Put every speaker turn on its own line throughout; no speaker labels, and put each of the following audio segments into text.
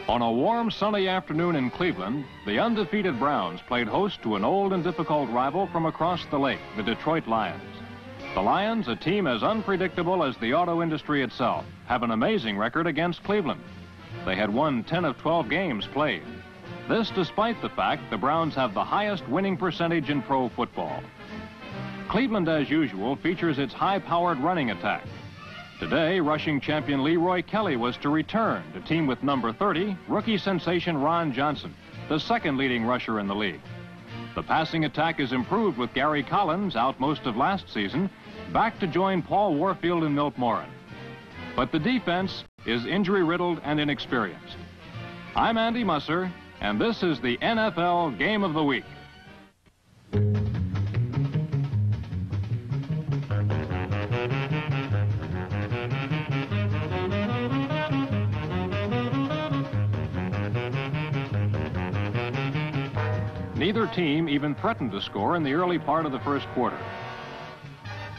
On a warm, sunny afternoon in Cleveland, the undefeated Browns played host to an old and difficult rival from across the lake, the Detroit Lions. The Lions, a team as unpredictable as the auto industry itself, have an amazing record against Cleveland. They had won 10 of 12 games played. This despite the fact the Browns have the highest winning percentage in pro football. Cleveland, as usual, features its high-powered running attack. Today, rushing champion Leroy Kelly was to return to team with number 30, rookie sensation Ron Johnson, the second leading rusher in the league. The passing attack is improved with Gary Collins, out most of last season, back to join Paul Warfield and Milt Morin. But the defense is injury-riddled and inexperienced. I'm Andy Musser, and this is the NFL Game of the Week. Neither team even threatened to score in the early part of the first quarter.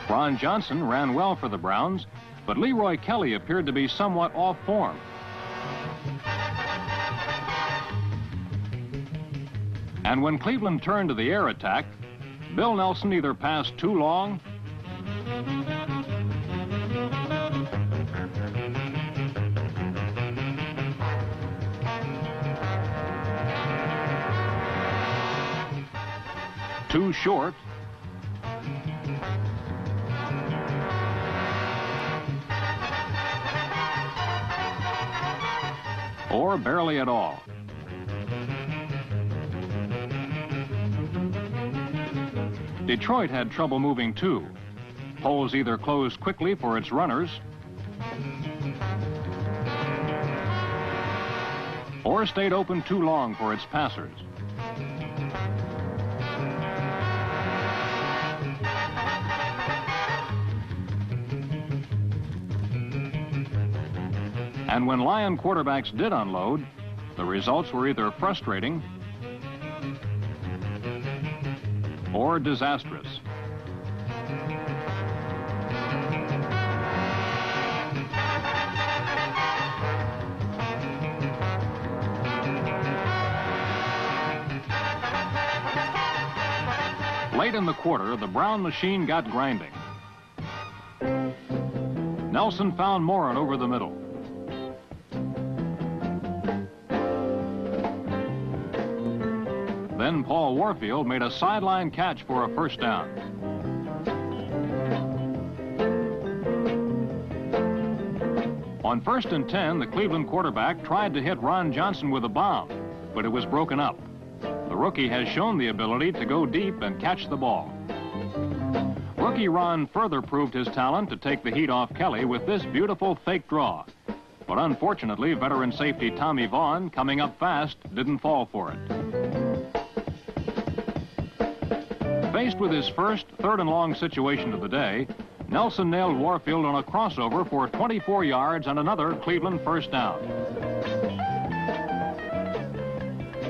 Ron Johnson ran well for the Browns, but Leroy Kelly appeared to be somewhat off form. And when Cleveland turned to the air attack, Bill Nelson either passed too long too short, or barely at all. Detroit had trouble moving too. Holes either closed quickly for its runners or stayed open too long for its passers. And when Lion quarterbacks did unload, the results were either frustrating or disastrous. Late in the quarter, the Brown machine got grinding. Nelson found Morin over the middle. Then Paul Warfield made a sideline catch for a first down. On 1st and 10, the Cleveland quarterback tried to hit Ron Johnson with a bomb, but it was broken up. The rookie has shown the ability to go deep and catch the ball. Rookie Ron further proved his talent to take the heat off Kelly with this beautiful fake draw. But unfortunately, veteran safety Tommy Vaughn, coming up fast, didn't fall for it. Faced with his first third and long situation of the day, Nelson nailed Warfield on a crossover for 24 yards and another Cleveland first down.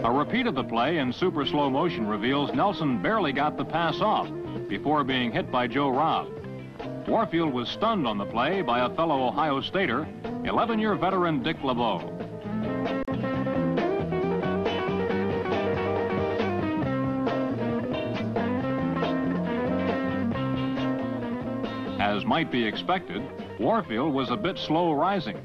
A repeat of the play in super slow motion reveals Nelson barely got the pass off before being hit by Joe Robb. Warfield was stunned on the play by a fellow Ohio Stater, 11-year veteran Dick LeBeau. As might be expected, Warfield was a bit slow rising.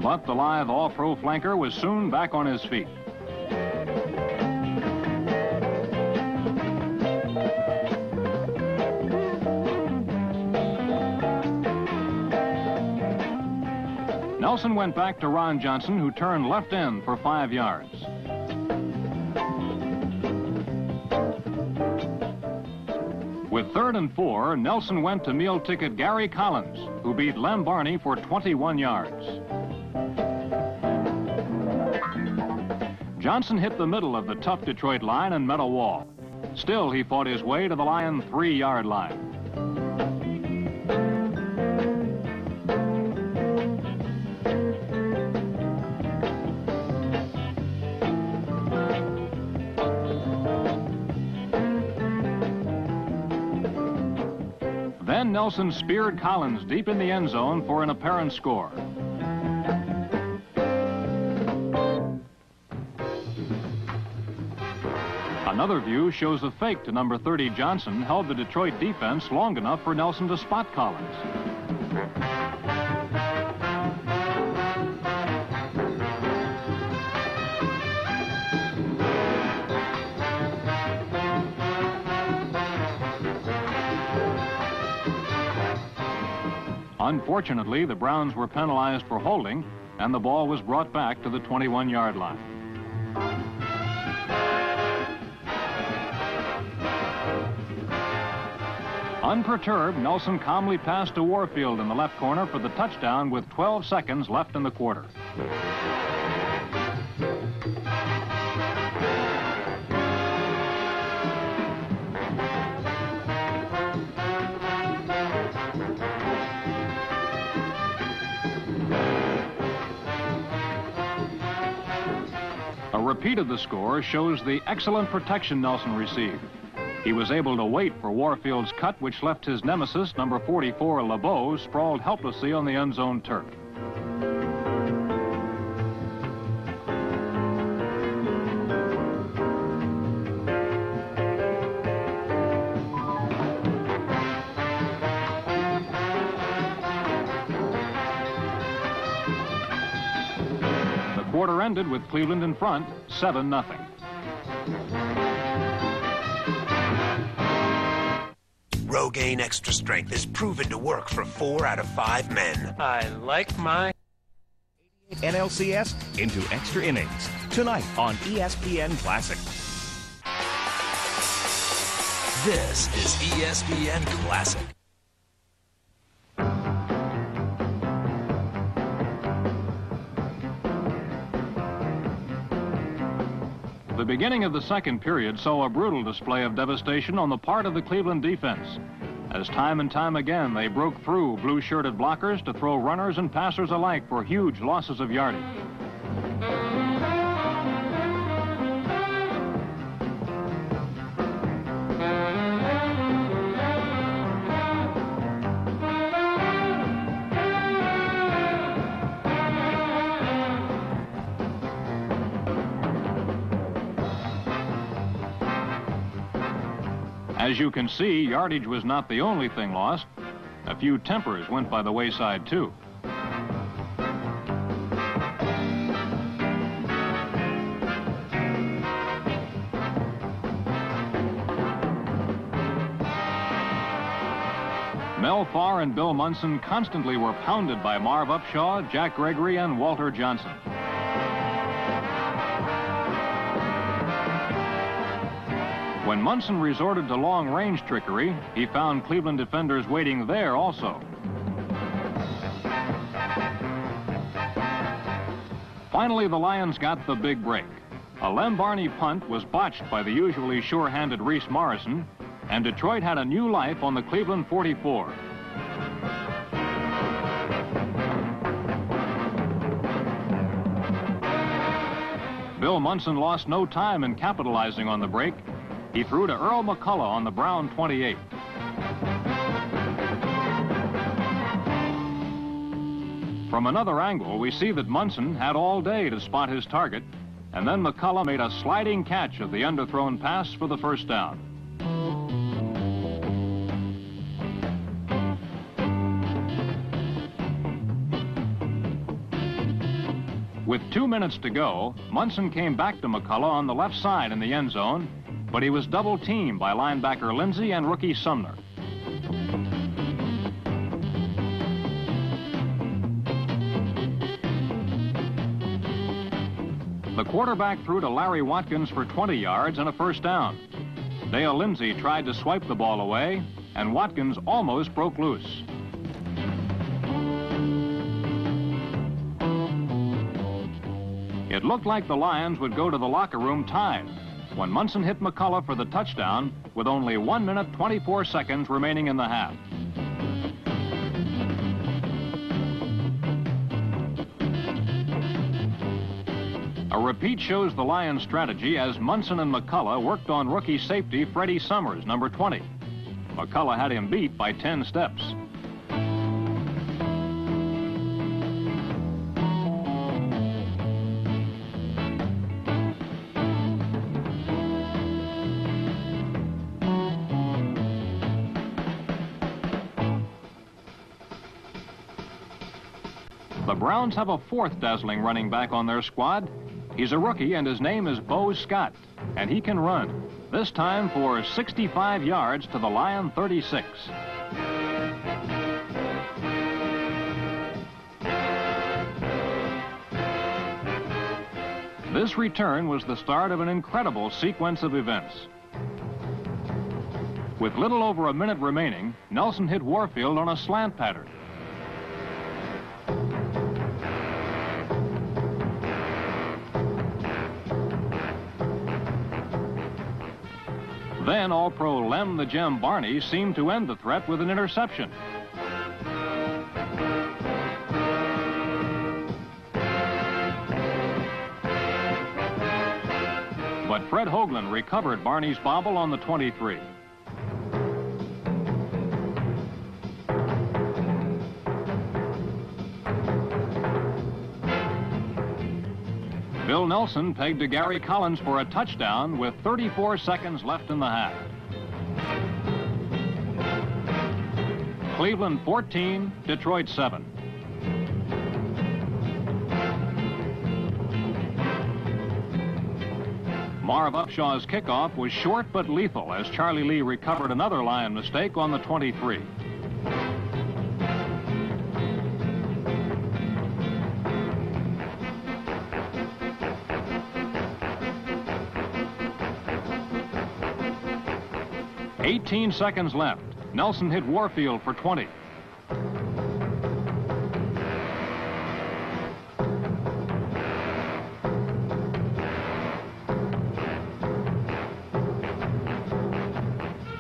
But the live all-pro flanker was soon back on his feet. Nelson went back to Ron Johnson, who turned left end for 5 yards. With 3rd and 4, Nelson went to meal ticket Gary Collins, who beat Lem Barney for 21 yards. Johnson hit the middle of the tough Detroit line and met a wall. Still, he fought his way to the Lion 3-yard line. Nelson speared Collins deep in the end zone for an apparent score. Another view shows a fake to number 30 Johnson held the Detroit defense long enough for Nelson to spot Collins. Unfortunately, the Browns were penalized for holding, and the ball was brought back to the 21-yard line. Unperturbed, Nelson calmly passed to Warfield in the left corner for the touchdown with 12 seconds left in the quarter. A repeat of the score shows the excellent protection Nelson received. He was able to wait for Warfield's cut, which left his nemesis, number 44, LeBeau, sprawled helplessly on the end zone turf. The quarter ended with Cleveland in front, 7-0.
Rogaine Extra Strength is proven to work for 4 out of 5 men.
I like my
NLCS into extra innings tonight on ESPN Classic.
This is ESPN Classic.
The beginning of the second period saw a brutal display of devastation on the part of the Cleveland defense, as time and time again they broke through blue-shirted blockers to throw runners and passers alike for huge losses of yardage. As you can see, yardage was not the only thing lost. A few tempers went by the wayside, too. Mel Farr and Bill Munson constantly were pounded by Marv Upshaw, Jack Gregory, and Walter Johnson. When Munson resorted to long-range trickery, he found Cleveland defenders waiting there also. Finally, the Lions got the big break. A Lem Barney punt was botched by the usually sure-handed Reese Morrison, and Detroit had a new life on the Cleveland 44. Bill Munson lost no time in capitalizing on the break. He threw to Earl McCullough on the Brown 28. From another angle, we see that Munson had all day to spot his target, and then McCullough made a sliding catch of the underthrown pass for the first down. With 2 minutes to go, Munson came back to McCullough on the left side in the end zone, but he was double-teamed by linebacker Lindsey and rookie Sumner. The quarterback threw to Larry Watkins for 20 yards and a first down. Dale Lindsey tried to swipe the ball away, and Watkins almost broke loose. It looked like the Lions would go to the locker room tied when Munson hit McCullough for the touchdown with only 1 minute, 24 seconds remaining in the half. A repeat shows the Lions' strategy as Munson and McCullough worked on rookie safety Freddie Summers, number 20. McCullough had him beat by 10 steps. The Browns have a fourth dazzling running back on their squad. He's a rookie, and his name is Bo Scott, and he can run, this time for 65 yards to the Lion 36. This return was the start of an incredible sequence of events. With little over a minute remaining, Nelson hit Warfield on a slant pattern. Then All-Pro Lem the Gem Barney seemed to end the threat with an interception. But Fred Hoagland recovered Barney's bobble on the 23. Bill Nelson pegged to Gary Collins for a touchdown with 34 seconds left in the half. Cleveland 14, Detroit 7. Marv Upshaw's kickoff was short but lethal as Charlie Lee recovered another Lion mistake on the 23. "18 seconds left. Nelson hit Warfield for 20.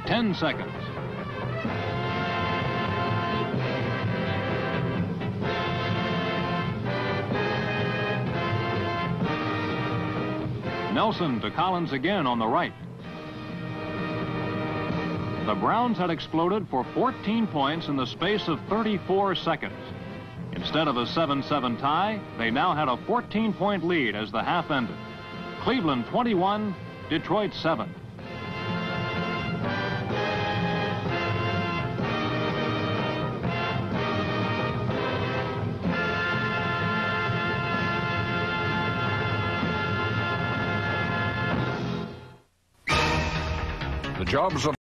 "10 seconds. Nelson to Collins again on the right. The Browns had exploded for 14 points in the space of 34 seconds. Instead of a 7-7 tie, they now had a 14-point lead as the half ended. Cleveland 21, Detroit 7.
The jobs of